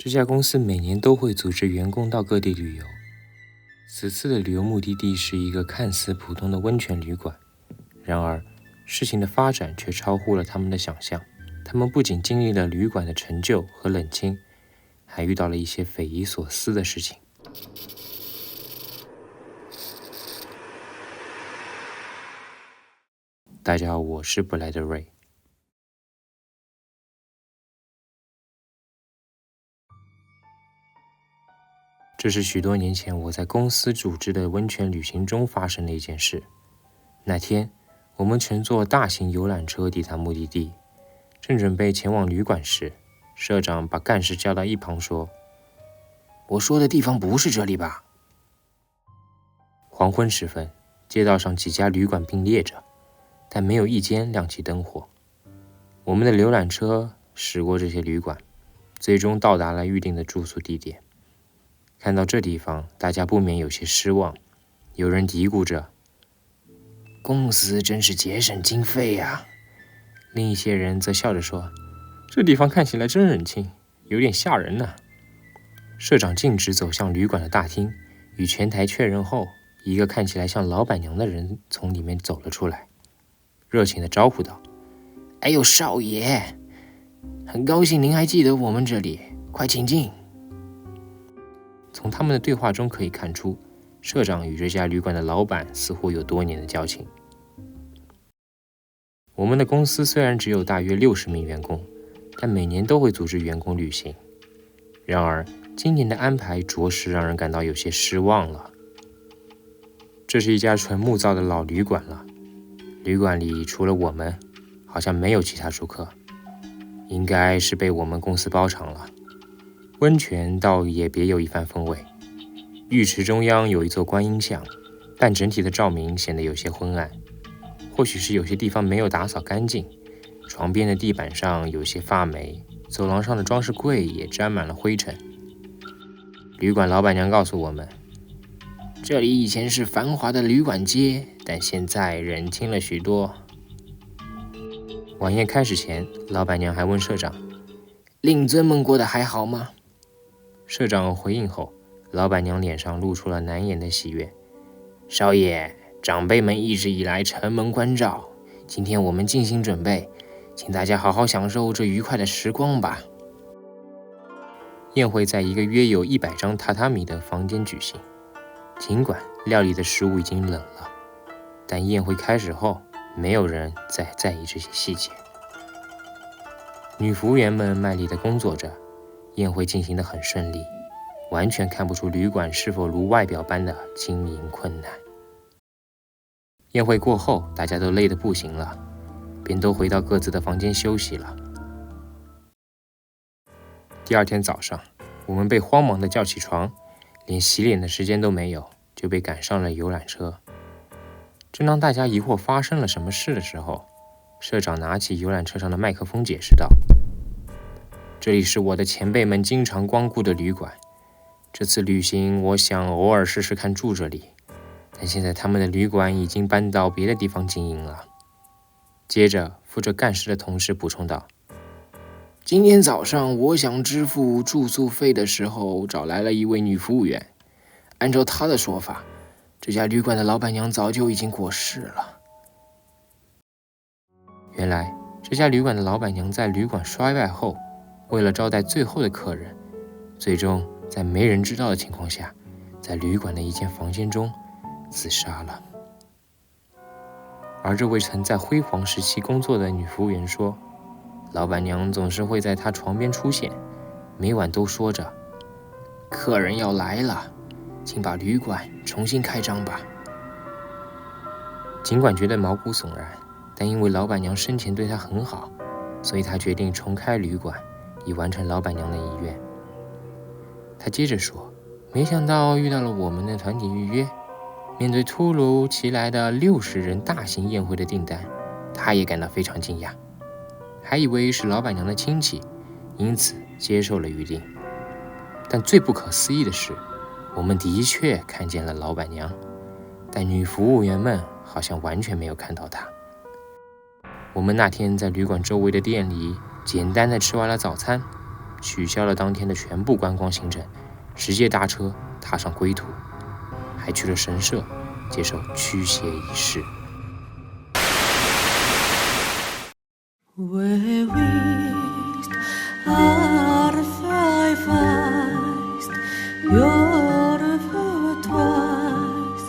这家公司每年都会组织员工到各地旅游。此次的旅游目的地是一个看似普通的温泉旅馆，然而事情的发展却超乎了他们的想象。他们不仅经历了旅馆的陈旧和冷清，还遇到了一些匪夷所思的事情。大家好，我是布莱德瑞。这是许多年前我在公司组织的温泉旅行中发生的一件事。那天，我们乘坐大型游览车抵达目的地，正准备前往旅馆时，社长把干事叫到一旁说：“我说的地方不是这里吧？”黄昏时分，街道上几家旅馆并列着，但没有一间亮起灯火。我们的游览车驶过这些旅馆，最终到达了预定的住宿地点。看到这地方，大家不免有些失望。有人嘀咕着：“公司真是节省经费呀。”另一些人则笑着说：“这地方看起来真冷清，有点吓人呢。”社长径直走向旅馆的大厅，与前台确认后，一个看起来像老板娘的人从里面走了出来，热情地招呼道：“哎呦，少爷，很高兴您还记得我们这里，快请进。”从他们的对话中可以看出，社长与这家旅馆的老板似乎有多年的交情。我们的公司虽然只有大约60名员工，但每年都会组织员工旅行。然而，今年的安排着实让人感到有些失望了。这是一家纯木造的老旅馆了，旅馆里除了我们，好像没有其他住客，应该是被我们公司包场了。温泉倒也别有一番风味，浴池中央有一座观音像，但整体的照明显得有些昏暗，或许是有些地方没有打扫干净，床边的地板上有些发霉，走廊上的装饰柜也沾满了灰尘。旅馆老板娘告诉我们，这里以前是繁华的旅馆街，但现在人轻了许多。晚宴开始前，老板娘还问社长：“令尊们过得还好吗？”社长回应后，老板娘脸上露出了难言的喜悦。少爷，长辈们一直以来承蒙关照，今天我们精心准备，请大家好好享受这愉快的时光吧。宴会在一个约有100张榻榻米的房间举行，尽管料理的食物已经冷了，但宴会开始后，没有人再在意这些细节。女服务员们卖力地工作着，宴会进行得很顺利，完全看不出旅馆是否如外表般的经营困难。宴会过后，大家都累得不行了，便都回到各自的房间休息了。第二天早上，我们被慌忙地叫起床，连洗脸的时间都没有，就被赶上了游览车。正当大家疑惑发生了什么事的时候，社长拿起游览车上的麦克风解释道：“这里是我的前辈们经常光顾的旅馆，这次旅行我想偶尔试试看住这里，但现在他们的旅馆已经搬到别的地方经营了。”接着负责干事的同事补充道：“今天早上我想支付住宿费的时候，找来了一位女服务员。按照她的说法，这家旅馆的老板娘早就已经过世了。”原来这家旅馆的老板娘在旅馆衰败后，为了招待最后的客人，最终在没人知道的情况下，在旅馆的一间房间中自杀了。而这位曾在辉煌时期工作的女服务员说，老板娘总是会在她床边出现，每晚都说着：“客人要来了，请把旅馆重新开张吧。”尽管觉得毛骨悚然，但因为老板娘生前对她很好，所以她决定重开旅馆，以完成老板娘的遗愿。她接着说：“没想到遇到了我们的团体预约，面对突如其来的60人大型宴会的订单，她也感到非常惊讶，还以为是老板娘的亲戚，因此接受了预定。但最不可思议的是，我们的确看见了老板娘，但女服务员们好像完全没有看到她。我们那天在旅馆周围的店里简单的吃完了早餐，取消了当天的全部观光行程，直接搭车踏上归途，还去了神社接受驱邪仪式。Where wished are five eyes, you're twice.